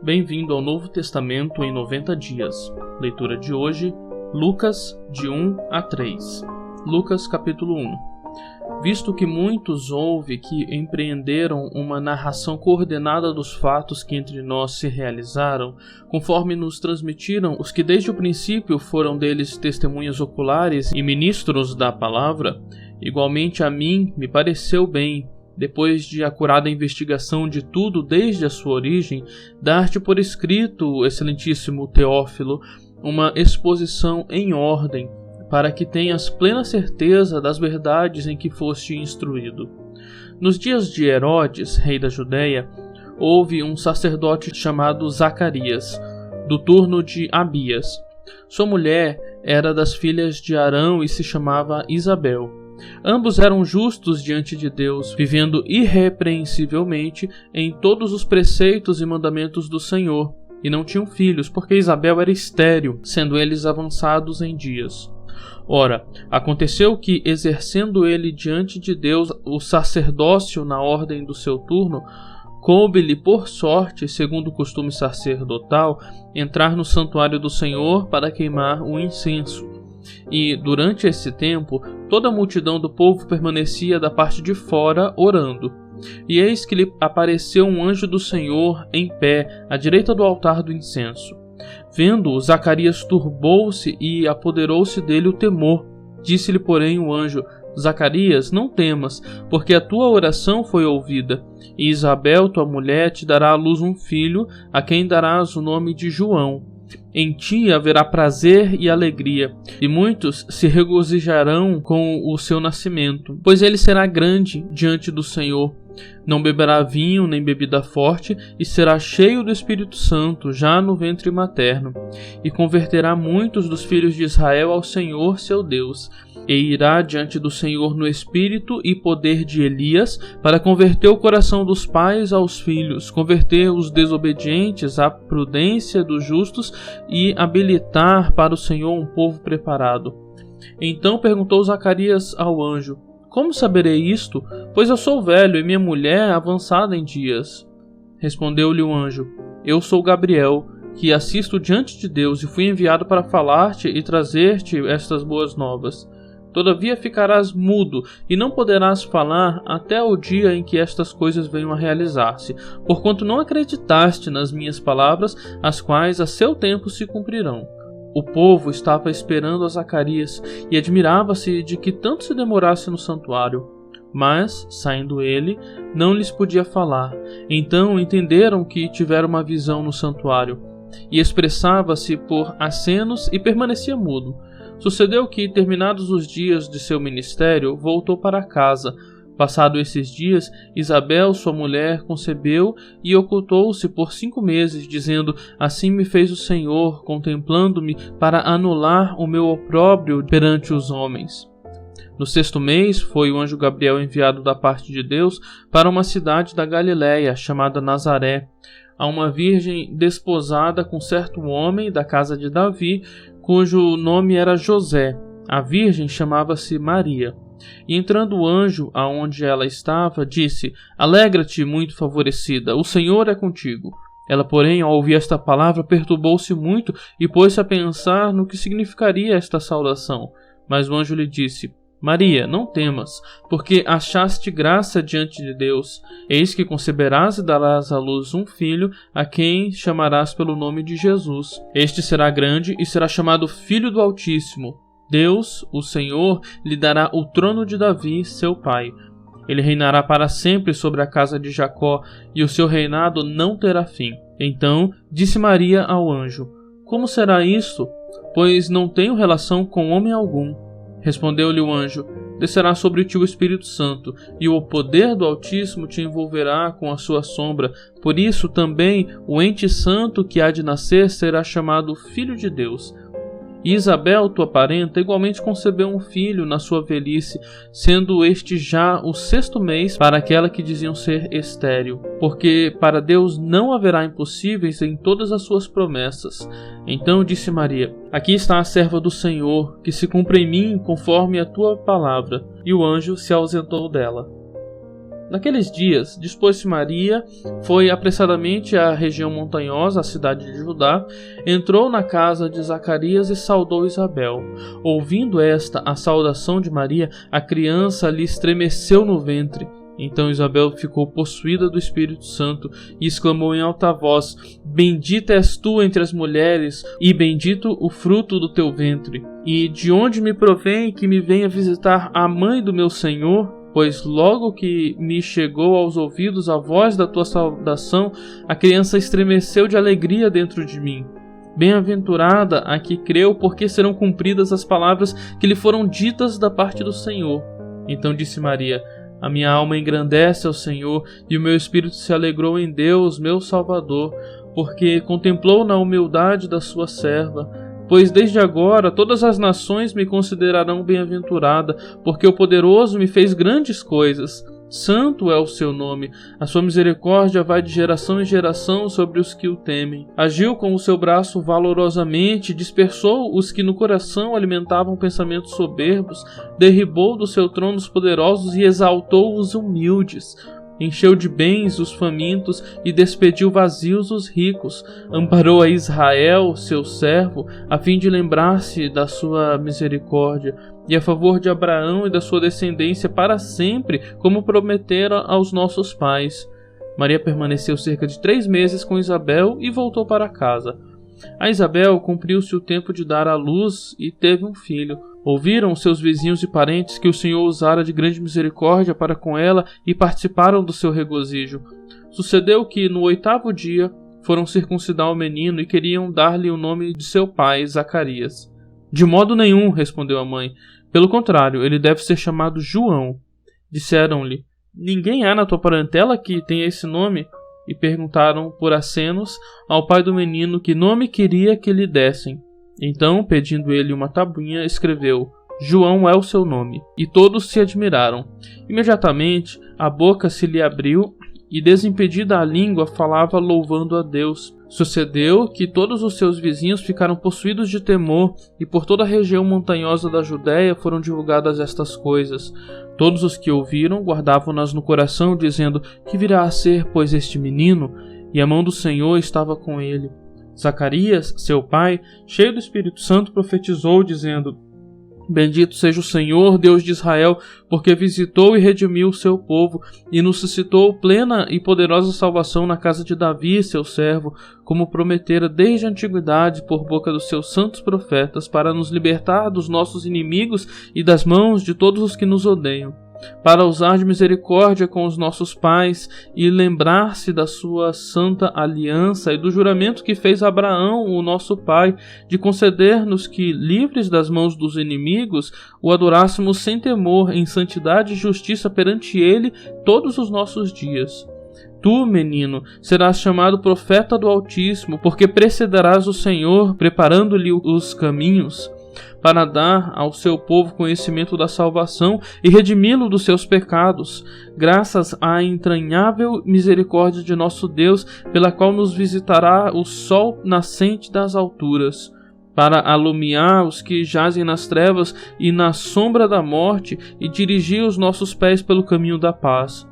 Bem-vindo ao Novo Testamento em 90 dias. Leitura de hoje, Lucas, de 1 a 3. Lucas, capítulo 1. Visto que muitos houve que empreenderam uma narração coordenada dos fatos que entre nós se realizaram, conforme nos transmitiram os que desde o princípio foram deles testemunhas oculares e ministros da palavra, igualmente a mim me pareceu bem, depois de acurada investigação de tudo desde a sua origem, dar-te por escrito, excelentíssimo Teófilo, uma exposição em ordem, para que tenhas plena certeza das verdades em que foste instruído. Nos dias de Herodes, rei da Judéia, houve um sacerdote chamado Zacarias, do turno de Abias. Sua mulher era das filhas de Arão e se chamava Isabel. Ambos eram justos diante de Deus, vivendo irrepreensivelmente em todos os preceitos e mandamentos do Senhor, e não tinham filhos, porque Isabel era estéril, sendo eles avançados em dias. Ora, aconteceu que, exercendo ele diante de Deus o sacerdócio na ordem do seu turno, coube-lhe por sorte, segundo o costume sacerdotal, entrar no santuário do Senhor para queimar o incenso. E, durante esse tempo, toda a multidão do povo permanecia da parte de fora, orando. E eis que lhe apareceu um anjo do Senhor em pé, à direita do altar do incenso. Vendo-o, Zacarias turbou-se e apoderou-se dele o temor. Disse-lhe, porém, o anjo: Zacarias, não temas, porque a tua oração foi ouvida, e Isabel, tua mulher, te dará à luz um filho, a quem darás o nome de João. Em ti haverá prazer e alegria, e muitos se regozijarão com o seu nascimento, pois ele será grande diante do Senhor. Não beberá vinho nem bebida forte, e será cheio do Espírito Santo já no ventre materno, e converterá muitos dos filhos de Israel ao Senhor seu Deus, e irá diante do Senhor no espírito e poder de Elias, para converter o coração dos pais aos filhos, converter os desobedientes à prudência dos justos e habilitar para o Senhor um povo preparado. Então perguntou Zacarias ao anjo: Como saberei isto? Pois eu sou velho e minha mulher avançada em dias. Respondeu-lhe o anjo: Eu sou Gabriel, que assisto diante de Deus, e fui enviado para falar-te e trazer-te estas boas novas. Todavia ficarás mudo e não poderás falar até o dia em que estas coisas venham a realizar-se, porquanto não acreditaste nas minhas palavras, as quais a seu tempo se cumprirão. O povo estava esperando a Zacarias e admirava-se de que tanto se demorasse no santuário. Mas, saindo ele, não lhes podia falar. Então entenderam que tivera uma visão no santuário, e expressava-se por acenos e permanecia mudo. Sucedeu que, terminados os dias de seu ministério, voltou para casa. Passado esses dias, Isabel, sua mulher, concebeu e ocultou-se por 5 meses, dizendo: Assim me fez o Senhor, contemplando-me para anular o meu opróbrio perante os homens. No 6º mês, foi o anjo Gabriel enviado da parte de Deus para uma cidade da Galiléia, chamada Nazaré, a uma virgem desposada com certo homem da casa de Davi, cujo nome era José. A virgem chamava-se Maria. E entrando o anjo aonde ela estava, disse: Alegra-te, muito favorecida, o Senhor é contigo. Ela, porém, ao ouvir esta palavra, perturbou-se muito e pôs-se a pensar no que significaria esta saudação. Mas o anjo lhe disse: Maria, não temas, porque achaste graça diante de Deus. Eis que conceberás e darás à luz um filho, a quem chamarás pelo nome de Jesus. Este será grande e será chamado Filho do Altíssimo. Deus, o Senhor, lhe dará o trono de Davi, seu pai. Ele reinará para sempre sobre a casa de Jacó, e o seu reinado não terá fim. Então disse Maria ao anjo: Como será isto? Pois não tenho relação com homem algum. Respondeu-lhe o anjo: Descerá sobre ti o Espírito Santo, e o poder do Altíssimo te envolverá com a sua sombra. Por isso também o ente santo que há de nascer será chamado Filho de Deus. E Isabel, tua parenta, igualmente concebeu um filho na sua velhice, sendo este já o 6º mês para aquela que diziam ser estéril, porque para Deus não haverá impossíveis em todas as suas promessas. Então disse Maria: Aqui está a serva do Senhor, que se cumpra em mim conforme a tua palavra. E o anjo se ausentou dela. Naqueles dias, dispôs-se Maria, foi apressadamente à região montanhosa, a cidade de Judá, entrou na casa de Zacarias e saudou Isabel. Ouvindo esta a saudação de Maria, a criança lhe estremeceu no ventre. Então Isabel ficou possuída do Espírito Santo e exclamou em alta voz: Bendita és tu entre as mulheres, e bendito o fruto do teu ventre. E de onde me provém que me venha visitar a mãe do meu Senhor? Pois logo que me chegou aos ouvidos a voz da tua saudação, a criança estremeceu de alegria dentro de mim. Bem-aventurada a que creu, porque serão cumpridas as palavras que lhe foram ditas da parte do Senhor. Então disse Maria: A minha alma engrandece ao Senhor, e o meu espírito se alegrou em Deus, meu Salvador, porque contemplou na humildade da sua serva. Pois desde agora todas as nações me considerarão bem-aventurada, porque o Poderoso me fez grandes coisas. Santo é o seu nome, a sua misericórdia vai de geração em geração sobre os que o temem. Agiu com o seu braço valorosamente, dispersou os que no coração alimentavam pensamentos soberbos, derribou do seu trono os poderosos e exaltou os humildes. Encheu de bens os famintos e despediu vazios os ricos. Amparou a Israel, seu servo, a fim de lembrar-se da sua misericórdia, e a favor de Abraão e da sua descendência para sempre, como prometera aos nossos pais. Maria permaneceu cerca de 3 meses com Isabel e voltou para casa. A Isabel cumpriu-se o tempo de dar à luz e teve um filho. Ouviram seus vizinhos e parentes que o Senhor usara de grande misericórdia para com ela e participaram do seu regozijo. Sucedeu que, no 8º dia, foram circuncidar o menino e queriam dar-lhe o nome de seu pai, Zacarias. De modo nenhum, respondeu a mãe. Pelo contrário, ele deve ser chamado João. Disseram-lhe: Ninguém há na tua parentela que tenha esse nome? E perguntaram por acenos ao pai do menino que nome queria que lhe dessem. Então, pedindo ele uma tabuinha, escreveu: João é o seu nome. E todos se admiraram. Imediatamente, a boca se lhe abriu e, desimpedida a língua, falava louvando a Deus. Sucedeu que todos os seus vizinhos ficaram possuídos de temor, e por toda a região montanhosa da Judéia foram divulgadas estas coisas. Todos os que ouviram guardavam-nas no coração, dizendo: Que virá a ser, pois, este menino? E a mão do Senhor estava com ele. Zacarias, seu pai, cheio do Espírito Santo, profetizou, dizendo: Bendito seja o Senhor, Deus de Israel, porque visitou e redimiu o seu povo, e nos suscitou plena e poderosa salvação na casa de Davi, seu servo, como prometera desde a antiguidade por boca dos seus santos profetas, para nos libertar dos nossos inimigos e das mãos de todos os que nos odeiam, para usar de misericórdia com os nossos pais e lembrar-se da sua santa aliança e do juramento que fez Abraão, o nosso pai, de conceder-nos que, livres das mãos dos inimigos, o adorássemos sem temor, em santidade e justiça perante ele todos os nossos dias. Tu, menino, serás chamado profeta do Altíssimo, porque precederás o Senhor, preparando-lhe os caminhos, para dar ao seu povo conhecimento da salvação e redimi-lo dos seus pecados, graças à entranhável misericórdia de nosso Deus, pela qual nos visitará o sol nascente das alturas, para alumiar os que jazem nas trevas e na sombra da morte, e dirigir os nossos pés pelo caminho da paz.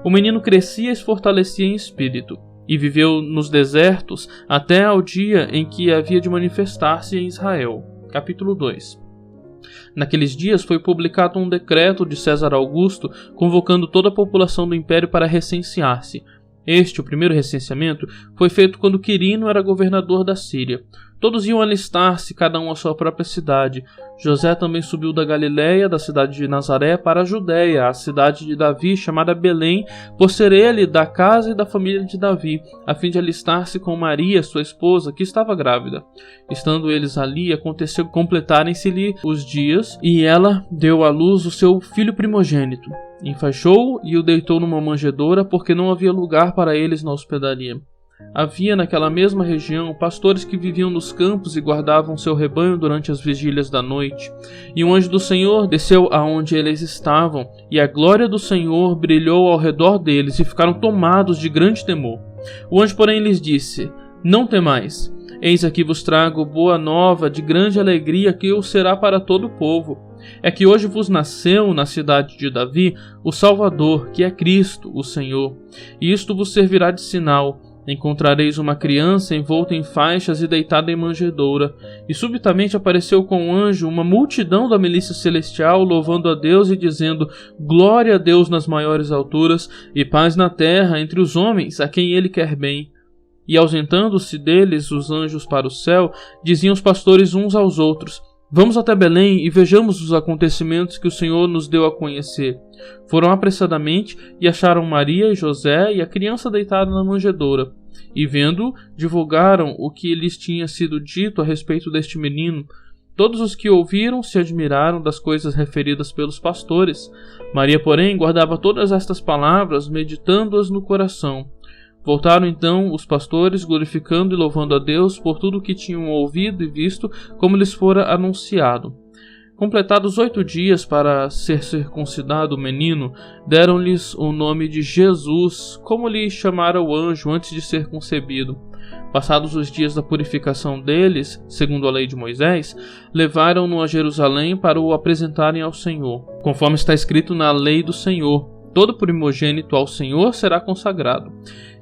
O menino crescia e se fortalecia em espírito, e viveu nos desertos até ao dia em que havia de manifestar-se em Israel. Capítulo 2. Naqueles dias foi publicado um decreto de César Augusto convocando toda a população do império para recensear-se. O primeiro recenseamento, foi feito quando Quirino era governador da Síria. Todos iam alistar-se, cada um à sua própria cidade. José também subiu da Galiléia, da cidade de Nazaré, para a Judéia, a cidade de Davi, chamada Belém, por ser ele da casa e da família de Davi, a fim de alistar-se com Maria, sua esposa, que estava grávida. Estando eles ali, aconteceu completarem-se-lhe os dias, e ela deu à luz o seu filho primogênito. Enfaixou-o e o deitou numa manjedoura, porque não havia lugar para eles na hospedaria. Havia naquela mesma região pastores que viviam nos campos e guardavam seu rebanho durante as vigílias da noite. E um anjo do Senhor desceu aonde eles estavam, e a glória do Senhor brilhou ao redor deles, e ficaram tomados de grande temor. O anjo, porém, lhes disse: Não temais, eis aqui vos trago boa nova de grande alegria, que o será para todo o povo. é que hoje vos nasceu na cidade de Davi o Salvador, que é Cristo, o Senhor. E isto vos servirá de sinal: encontrareis uma criança envolta em faixas e deitada em manjedoura. E subitamente apareceu com um anjo uma multidão da milícia celestial, louvando a Deus e dizendo: glória a Deus nas maiores alturas, e paz na terra entre os homens, a quem ele quer bem. E ausentando-se deles os anjos para o céu, diziam os pastores uns aos outros: vamos até Belém e vejamos os acontecimentos que o Senhor nos deu a conhecer. Foram apressadamente e acharam Maria e José e a criança deitada na manjedoura. E vendo, divulgaram o que lhes tinha sido dito a respeito deste menino. Todos os que ouviram se admiraram das coisas referidas pelos pastores. Maria, porém, guardava todas estas palavras, meditando-as no coração. Voltaram então os pastores, glorificando e louvando a Deus por tudo o que tinham ouvido e visto, como lhes fora anunciado. Completados 8 dias para ser circuncidado o menino, deram-lhes o nome de Jesus, como lhe chamara o anjo antes de ser concebido. Passados os dias da purificação deles, segundo a lei de Moisés, levaram-no a Jerusalém para o apresentarem ao Senhor. Conforme está escrito na lei do Senhor: todo primogênito ao Senhor será consagrado.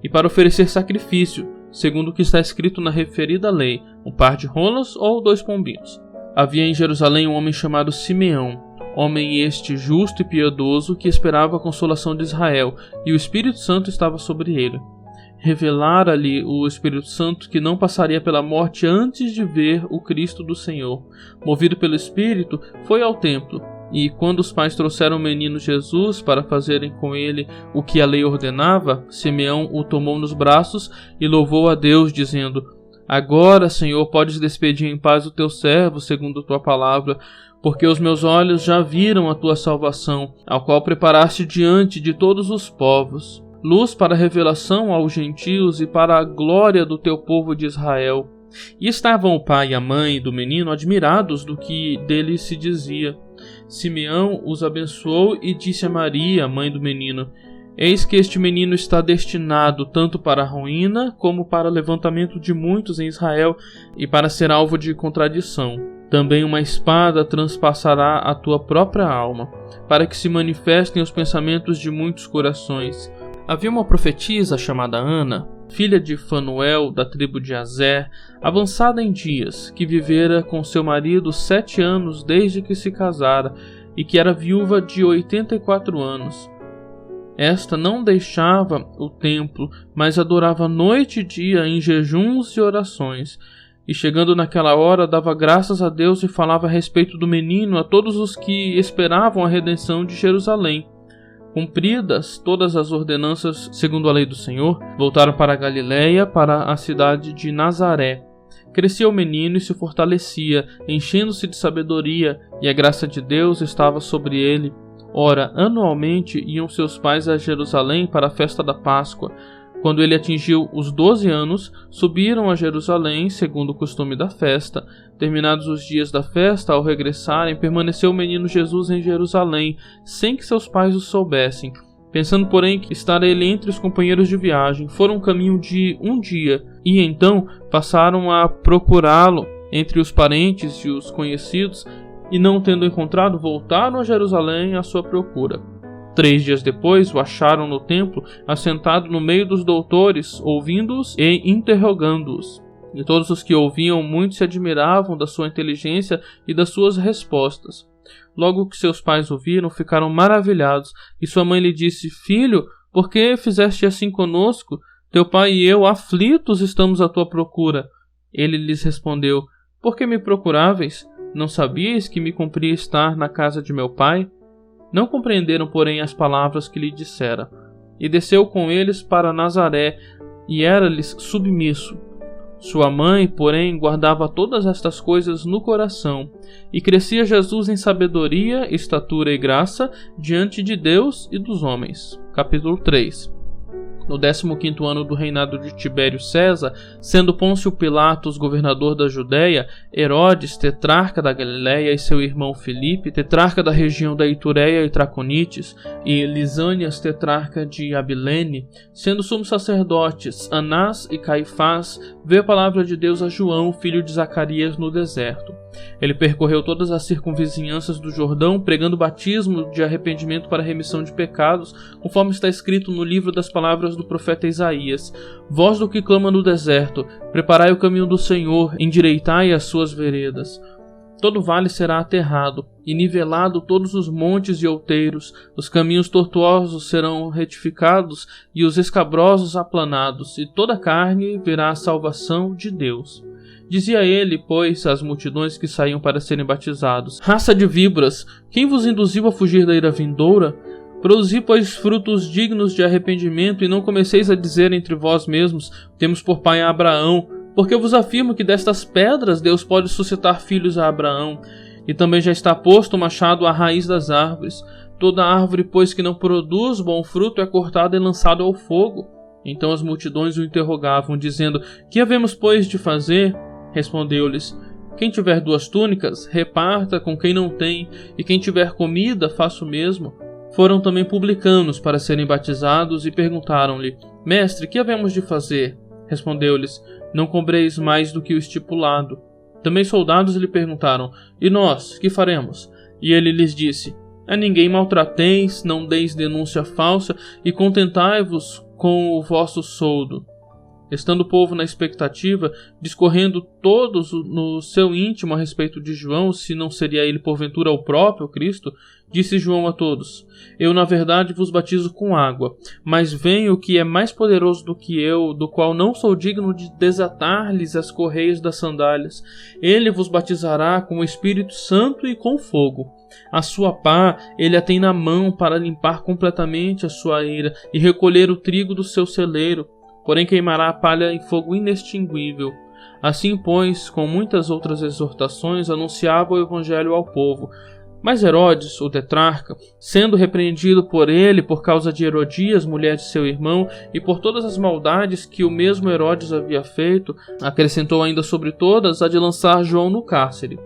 E para oferecer sacrifício, segundo o que está escrito na referida lei, um par de rolas ou 2 pombinhos. Havia em Jerusalém um homem chamado Simeão, homem este justo e piedoso, que esperava a consolação de Israel, e o Espírito Santo estava sobre ele. Revelara-lhe o Espírito Santo que não passaria pela morte antes de ver o Cristo do Senhor. Movido pelo Espírito, foi ao templo. E quando os pais trouxeram o menino Jesus para fazerem com ele o que a lei ordenava, Simeão o tomou nos braços e louvou a Deus, dizendo: agora, Senhor, podes despedir em paz o teu servo, segundo a tua palavra, porque os meus olhos já viram a tua salvação, ao qual preparaste diante de todos os povos, luz para a revelação aos gentios e para a glória do teu povo de Israel. E estavam o pai e a mãe do menino admirados do que dele se dizia. Simeão os abençoou e disse a Maria, mãe do menino: eis que este menino está destinado tanto para a ruína como para o levantamento de muitos em Israel e para ser alvo de contradição. Também uma espada transpassará a tua própria alma, para que se manifestem os pensamentos de muitos corações. Havia uma profetisa chamada Ana, filha de Fanuel, da tribo de Azer, avançada em dias, que vivera com seu marido 7 anos desde que se casara, e que era viúva de 84 anos. Esta não deixava o templo, mas adorava noite e dia em jejuns e orações. E chegando naquela hora, dava graças a Deus e falava a respeito do menino a todos os que esperavam a redenção de Jerusalém. Cumpridas todas as ordenanças segundo a lei do Senhor, voltaram para a Galiléia, para a cidade de Nazaré. Crescia o menino e se fortalecia, enchendo-se de sabedoria, e a graça de Deus estava sobre ele. Ora, anualmente iam seus pais a Jerusalém para a festa da Páscoa. Quando ele atingiu os 12 anos, subiram a Jerusalém, segundo o costume da festa. Terminados os dias da festa, ao regressarem, permaneceu o menino Jesus em Jerusalém, sem que seus pais o soubessem. Pensando, porém, que estar ele entre os companheiros de viagem, foram um caminho de 1 dia, e então passaram a procurá-lo entre os parentes e os conhecidos, e não tendo encontrado, voltaram a Jerusalém à sua procura. 3 dias depois, o acharam no templo, assentado no meio dos doutores, ouvindo-os e interrogando-os. E todos os que ouviam muito se admiravam da sua inteligência e das suas respostas. Logo que seus pais ouviram, ficaram maravilhados, e sua mãe lhe disse: filho, por que fizeste assim conosco? Teu pai e eu, aflitos, estamos à tua procura. Ele lhes respondeu: por que me procuráveis? Não sabíeis que me cumpria estar na casa de meu pai? Não compreenderam, porém, as palavras que lhe dissera. E desceu com eles para Nazaré, e era-lhes submisso. Sua mãe, porém, guardava todas estas coisas no coração, e crescia Jesus em sabedoria, estatura e graça diante de Deus e dos homens. Capítulo 3. No 15º ano do reinado de Tibério César, sendo Pôncio Pilatos governador da Judéia, Herodes, tetrarca da Galiléia, e seu irmão Filipe, tetrarca da região da Itureia e Traconites, e Lisânias, tetrarca de Abilene, sendo sumos sacerdotes Anás e Caifás, veio a palavra de Deus a João, filho de Zacarias, no deserto. Ele percorreu todas as circunvizinhanças do Jordão, pregando batismo de arrependimento para a remissão de pecados, conforme está escrito no livro das palavras do profeta Isaías: Voz do que clama no deserto, preparai o caminho do Senhor, endireitai as suas veredas. Todo vale será aterrado, e nivelado todos os montes e outeiros, os caminhos tortuosos serão retificados, e os escabrosos aplanados, e toda carne verá a salvação de Deus. Dizia ele, pois, às multidões que saíam para serem batizados: Raça de víboras, quem vos induziu a fugir da ira vindoura? Produzi, pois, frutos dignos de arrependimento, e não comeceis a dizer entre vós mesmos: Temos por pai a Abraão. Porque eu vos afirmo que destas pedras Deus pode suscitar filhos a Abraão. E também já está posto o machado à raiz das árvores. Toda árvore, pois, que não produz bom fruto é cortada e lançada ao fogo. Então as multidões o interrogavam, dizendo: Que havemos, pois, de fazer? Respondeu-lhes: Quem tiver 2 túnicas, reparta com quem não tem, e quem tiver comida, faça o mesmo. Foram também publicanos para serem batizados e perguntaram-lhe: Mestre, que havemos de fazer? Respondeu-lhes: Não cobreis mais do que o estipulado. Também soldados lhe perguntaram: E nós, que faremos? E ele lhes disse: A ninguém maltrateis, não deis denúncia falsa, e contentai-vos com o vosso soldo. Estando o povo na expectativa, discorrendo todos no seu íntimo a respeito de João, se não seria ele porventura o próprio Cristo, disse João a todos: Eu, na verdade, vos batizo com água, mas vem o que é mais poderoso do que eu, do qual não sou digno de desatar-lhes as correias das sandálias. Ele vos batizará com o Espírito Santo e com fogo. A sua pá ele a tem na mão para limpar completamente a sua ira e recolher o trigo do seu celeiro, porém queimará a palha em fogo inextinguível. Assim, pois, com muitas outras exortações, anunciava o evangelho ao povo. Mas Herodes, o tetrarca, sendo repreendido por ele por causa de Herodias, mulher de seu irmão, e por todas as maldades que o mesmo Herodes havia feito, acrescentou ainda sobre todas a de lançar João no cárcere.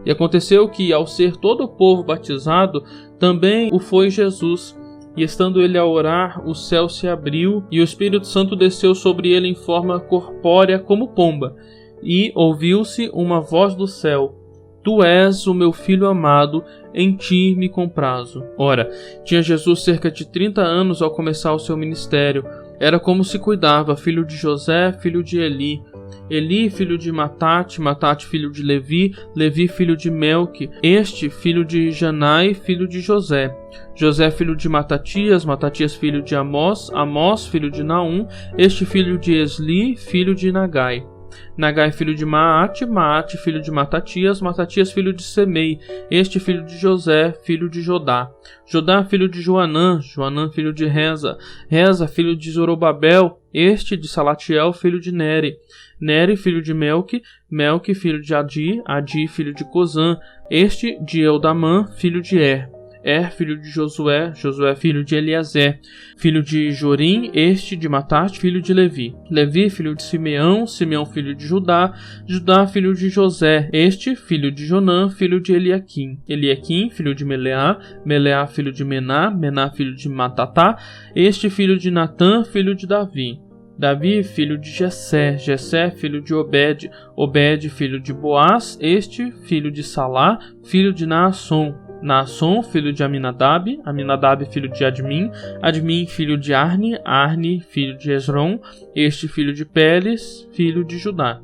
E aconteceu que, ao ser todo o povo batizado, também o foi Jesus. E estando ele a orar, o céu se abriu, e o Espírito Santo desceu sobre ele em forma corpórea como pomba. E ouviu-se uma voz do céu: Tu és o meu filho amado, em ti me comprazo. Ora, tinha Jesus cerca de 30 anos ao começar o seu ministério. Era como se cuidava, filho de José, filho de Eli. Eli, filho de Matate, Matate, filho de Levi, Levi, filho de Melque, este, filho de Janai, filho de José. José, filho de Matatias, Matatias, filho de Amós, Amós, filho de Naum, este, filho de Esli, filho de Nagai. Nagai, filho de Maate, Maate, filho de Matatias, Matatias, filho de Semei, este, filho de José, filho de Jodá. Jodá, filho de Joanã, Joanã, filho de Reza, Reza, filho de Zorobabel, este, de Salatiel, filho de Neri. Neri, filho de Melque, Melque, filho de Adi, Adi, filho de Cozã, este, de Eldamã, filho de filho de Josué, Josué, filho de Eliezer, filho de Jorim, este, de Matate, filho de Levi. Levi, filho de Simeão, Simeão, filho de Judá, Judá, filho de José, este, filho de Jonã, filho de Eliaquim. Eliaquim, filho de Meleá, Meleá, filho de Mená, Mená, filho de Matatá, este, filho de Natã, filho de Davi. Davi, filho de Jessé, Jessé, filho de Obed, Obed, filho de Boaz, este, filho de Salá, filho de Naasson. Naasson, filho de Aminadab, Aminadab, filho de Admin, Admin, filho de Arni, Arni, filho de Esrom, este, filho de Péres, filho de Judá.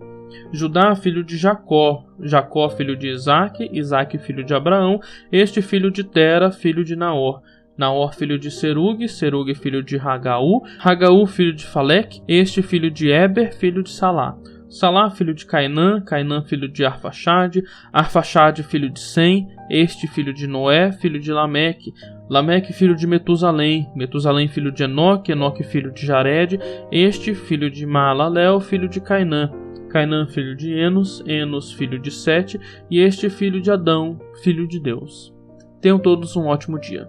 Judá, filho de Jacó, Jacó, filho de Isaque, Isaque, filho de Abraão, este, filho de Tera, filho de Naor. Naor, filho de Serugue, Serugue, filho de Ragaú, Ragaú, filho de Faleque, este, filho de Eber, filho de Salá. Salá, filho de Cainã, Cainã, filho de Arfaxade, Arfaxade, filho de Sem, este, filho de Noé, filho de Lameque, Lameque, filho de Metusalém, Metusalém, filho de Enoque, Enoque, filho de Jared, este, filho de Maalalel, filho de Cainã, Cainã, filho de Enos, Enos, filho de Sete, e este, filho de Adão, filho de Deus. Tenham todos um ótimo dia.